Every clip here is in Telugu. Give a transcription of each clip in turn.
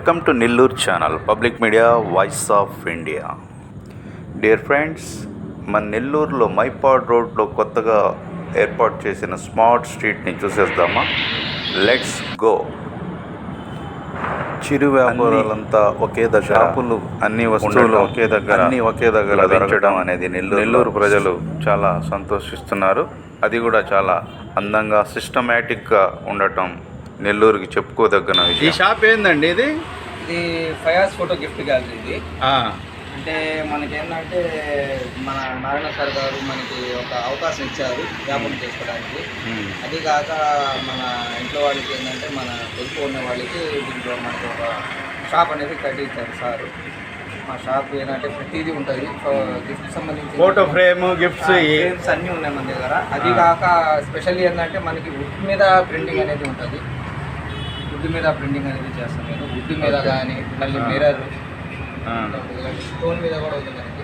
Welcome to Nellore channel public media voice of India. Dear friends, మన నెల్లూరులో మైపాడ్ రోడ్లో కొత్తగా ఏర్పాటు చేసిన స్మార్ట్ స్ట్రీట్ని చూసేద్దామా? Let's go. చిరు వ్యాపారాలంతా ఒకే దగ్గర, షాపులు అన్ని వస్తువులు ఒకే దగ్గర లభించడం అనేది నెల్లూరు ప్రజలు చాలా సంతోషిస్తున్నారు. అది కూడా చాలా అందంగా సిస్టమేటిక్గా ఉండటం నెల్లూరుకి చెప్పుకోదగ్గన విషయం. ఈ షాప్ ఏందండి? ఇది ఫయాజ్ ఫోటో గిఫ్ట్ గ్యాలరీ. ఇది అంటే మనకేంటంటే మన నారాయణ సార్ గారు మనకి ఒక అవకాశం ఇచ్చారు వ్యాపారం చేసుకోవడానికి. అది కాక మన ఇంట్లో వాళ్ళకి ఏంటంటే మన పొదుపు ఉన్న వాళ్ళకి దీంట్లో మనకు ఒక షాప్ అనేది కట్టించారు సారు. మా షాప్ ఏంటంటే ప్రతిదీ ఉంటుంది. గిఫ్ట్ సంబంధించి ఫోటో ఫ్రేమ్, గిఫ్ట్స్ అన్నీ ఉన్నాయి మన దగ్గర. అది కాక స్పెషల్లీ ఏంటంటే మనకి వుడ్ మీద ప్రింటింగ్ అనేది ఉంటుంది. వుడ్ మీద ప్రింటింగ్ అనేది చేస్తాం నేను. వుడ్ మీద కానీ మళ్ళీ మిర్రర్, స్టోన్ మీద కూడా ఉంది మనకి.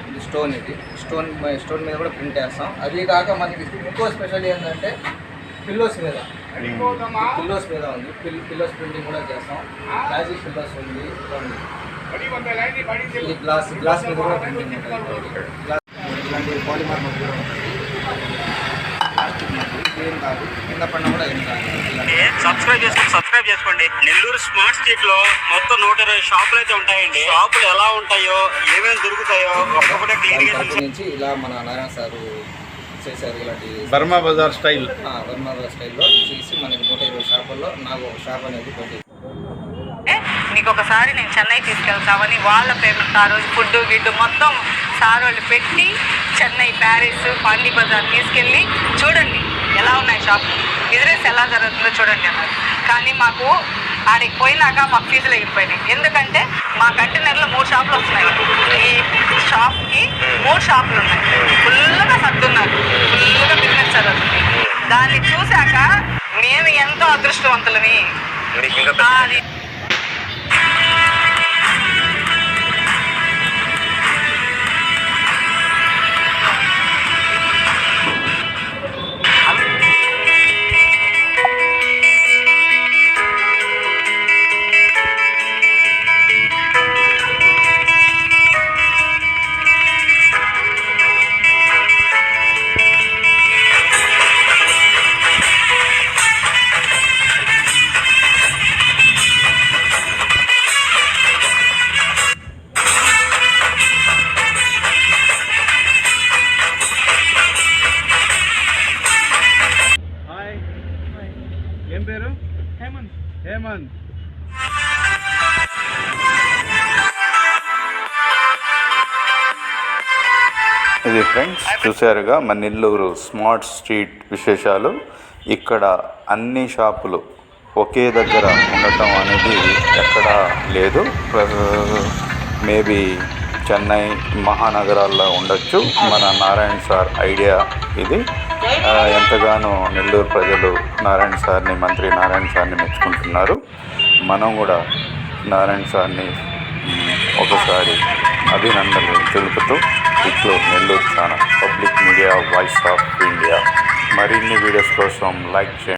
ఇది స్టోన్, ఇది స్టోన్ మీద కూడా ప్రింట్ చేస్తాం. అది కాక మనకి ఇంకో స్పెషల్ ఏంటంటే పిల్లోస్ మీద ఉంది. పిల్లోస్ ప్రింటింగ్ కూడా చేస్తాం. మ్యాజిక్ పిల్లోస్ ఉంది. ఇది గ్లాస్ మీద కూడా ప్రింటింగ్ ఉంటుంది. ఇలాంటి పాలిమర్ మధ్య కూడా ఉంటుంది. ఏం కాదు, కింద పడినా కూడా ఏం కాదు. సబ్స్క్రైబ్ చేసుకోండి. నెల్లూరు స్మార్ట్ స్ట్రీట్ లో మొత్తం 120 షాపులు అయితే ఉంటాయండి. షాపులు ఎలా ఉంటాయో, ఏమేమి దొరుకుతాయో ఒక్కొక్కటే క్లియర్ నుంచి ఇలా మన నారాయణ సార్ చేశారు. ఇలాంటి బర్మా బజార్ స్టైల్లో చేసి మనకి 120 షాపుల్లో నాకు ఒక షాప్ అనేది పెట్టేది. నీకు ఒకసారి నేను చెన్నై తీసుకెళ్తామని వాళ్ళ పేమెంట్ ఆ రోజు ఫుడ్ గిడ్డు మొత్తం సార్ వాళ్ళు పెట్టి చెన్నై, ప్యారిస్, పాండీ బజార్ తీసుకెళ్ళి చూడండి ఎలా ఉన్నాయి షాప్, బిజినెస్ ఎలా జరుగుతుందో చూడండి అన్నారు. కానీ మాకు ఆడికి పోయినాక మాకు ఫీజులు ఎగిరిపోయినాయి. ఎందుకంటే మా కంటైనర్లో 3 షాపులు వస్తున్నాయి. ఈ షాప్కి 3 షాపులు ఉన్నాయి. ఫుల్గా సర్దున్నారు, ఫుల్గా బిజినెస్ జరుగుతుంది. దాన్ని చూశాక మేము ఎంతో అదృష్టవంతులమి. అది ఏం పేరు? హేమంత్. ఇది ఫ్రెండ్స్ చూశారుగా మన నెల్లూరు స్మార్ట్ స్ట్రీట్ విశేషాలు. ఇక్కడ అన్ని షాపులు ఒకే దగ్గర ఉండటం అనేది ఎక్కడా లేదు. మేబీ చెన్నై మహానగరాల్లో ఉండొచ్చు. మన నారాయణ సార్ ఐడియా ఇది. ఎంతగానో నెల్లూరు ప్రజలు నారాయణ సార్ని, మంత్రి నారాయణ సార్ని మెచ్చుకుంటున్నారు. మనం కూడా నారాయణ సార్ని ఒకసారి అభినందనలు తెలుపుతూ ఇట్లో Nellore channel public media voice of India మరిన్ని వీడియోస్ కోసం లైక్ చేయండి.